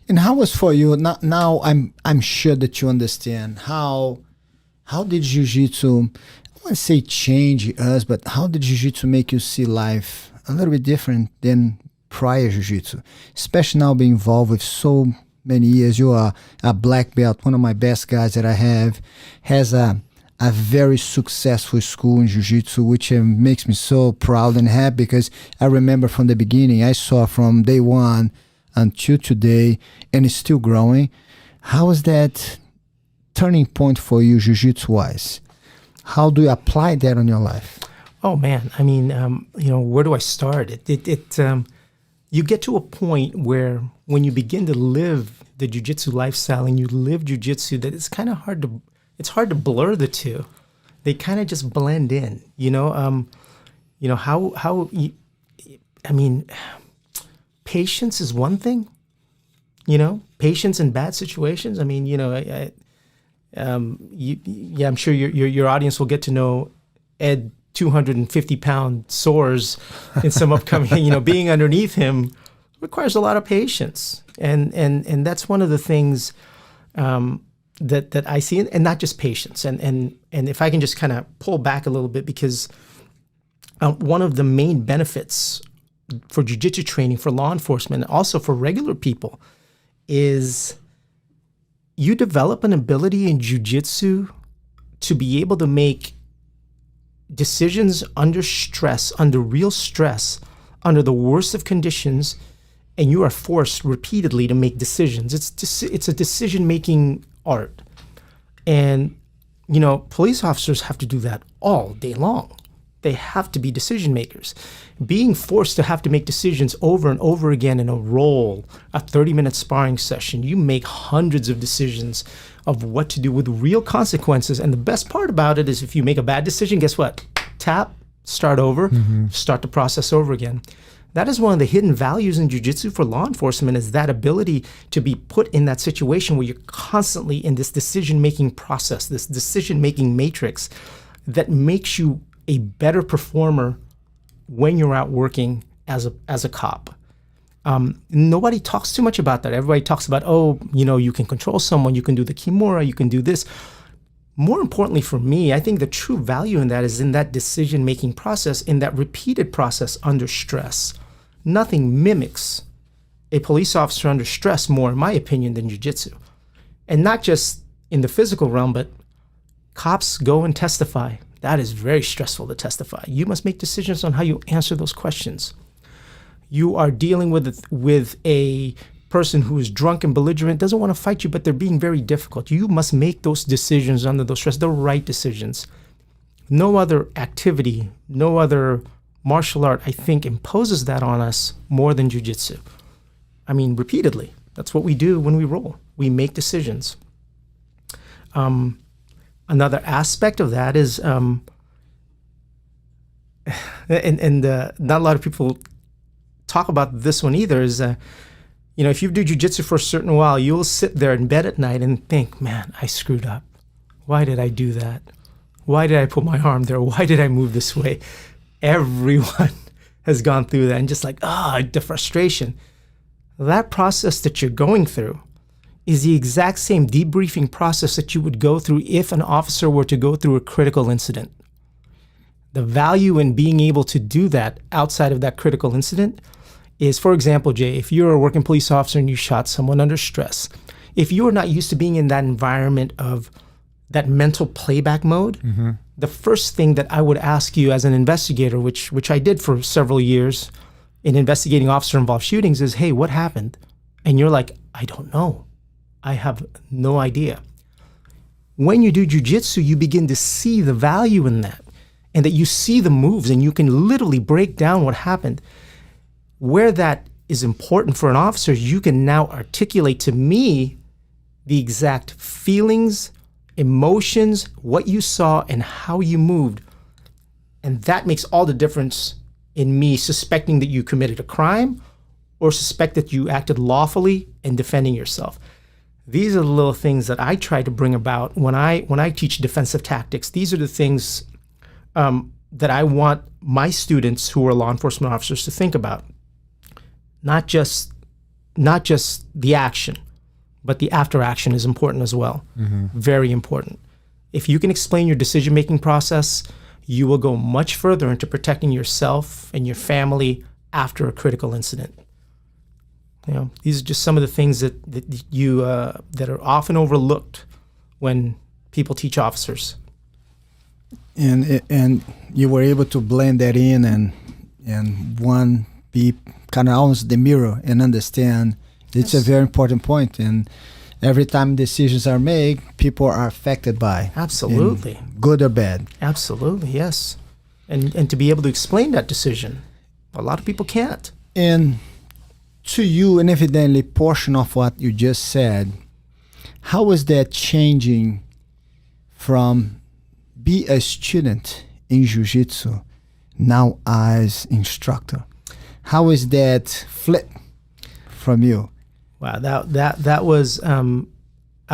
And how was for you? Now I'm sure that you understand how did jiu-jitsu, I want to say change us, but how did jiu-jitsu make you see life a little bit different than prior jiu-jitsu? Especially now being involved with so many years. You are a black belt, one of my best guys that I have, has a very successful school in jiu-jitsu, which makes me so proud and happy, because I remember from the beginning, I saw from day one until today, and it's still growing. How was that turning point for you jiu-jitsu wise? How do you apply that on your life? Oh man, I mean, where do I start? You get to a point where when you begin to live the jiu-jitsu lifestyle and you live jiu-jitsu, that it's kind of hard to blur the two. They kind of just blend in, patience is one thing, patience in bad situations. I mean, I'm sure your audience will get to know Ed 250-pound sores in some upcoming, being underneath him requires a lot of patience. And that's one of the things that I see, and not just patience. And if I can just kind of pull back a little bit, because one of the main benefits for jiu-jitsu training, for law enforcement, and also for regular people, is you develop an ability in jiu-jitsu to be able to make decisions under stress, under real stress, under the worst of conditions, and you are forced repeatedly to make decisions. It's a decision-making art. And, police officers have to do that all day long. They have to be decision makers. Being forced to have to make decisions over and over again in a role, a 30-minute sparring session, you make hundreds of decisions of what to do with real consequences. And the best part about it is if you make a bad decision, guess what? Tap, start over, start the process over again. That is one of the hidden values in jiu-jitsu for law enforcement, is that ability to be put in that situation where you're constantly in this decision-making process, this decision-making matrix that makes you a better performer when you're out working as a cop. Nobody talks too much about that. Everybody talks about, you can control someone, you can do the kimura, you can do this. More importantly for me, I think the true value in that is in that decision-making process, in that repeated process under stress. Nothing mimics a police officer under stress more, in my opinion, than jiu-jitsu. And not just in the physical realm, but cops go and testify. That is very stressful to testify. You must make decisions on how you answer those questions. You are dealing with a person who is drunk and belligerent, doesn't want to fight you, but they're being very difficult. You must make those decisions under those stress, the right decisions. No other activity, no other martial art, I think, imposes that on us more than jiu-jitsu. I mean, repeatedly. That's what we do when we roll. We make decisions. Another aspect of that is, not a lot of people talk about this one either, is, if you do jiu-jitsu for a certain while, you'll sit there in bed at night and think, man, I screwed up. Why did I do that? Why did I put my arm there? Why did I move this way? Everyone has gone through that, and just like, the frustration. That process that you're going through is the exact same debriefing process that you would go through if an officer were to go through a critical incident. The value in being able to do that outside of that critical incident is, for example, Jay, if you're a working police officer and you shot someone under stress, if you're not used to being in that environment of that mental playback mode, the first thing that I would ask you as an investigator, which I did for several years in investigating officer-involved shootings, is, hey, what happened? And you're like, I don't know. I have no idea. When you do jiu-jitsu, you begin to see the value in that, and that you see the moves, and you can literally break down what happened. Where that is important for an officer, you can now articulate to me the exact feelings, emotions, what you saw, and how you moved. And that makes all the difference in me suspecting that you committed a crime or suspect that you acted lawfully in defending yourself. These are the little things that I try to bring about when I teach defensive tactics. These are the things that I want my students who are law enforcement officers to think about. Not just not just the action, but the after action is important as well. Very important. If you can explain your decision-making process, you will go much further into protecting yourself and your family after a critical incident. You know, these are just some of the things that you that are often overlooked when people teach officers. And you were able to blend that in and one be kind of almost the mirror and understand it's a very important point. And every time decisions are made, people are affected by. Absolutely. Good or bad. Absolutely, yes. And to be able to explain that decision, a lot of people can't. And to you, and evidently portion of what you just said, how is that changing from be a student in Jiu-Jitsu now as instructor? How is that flip from you? Wow, that was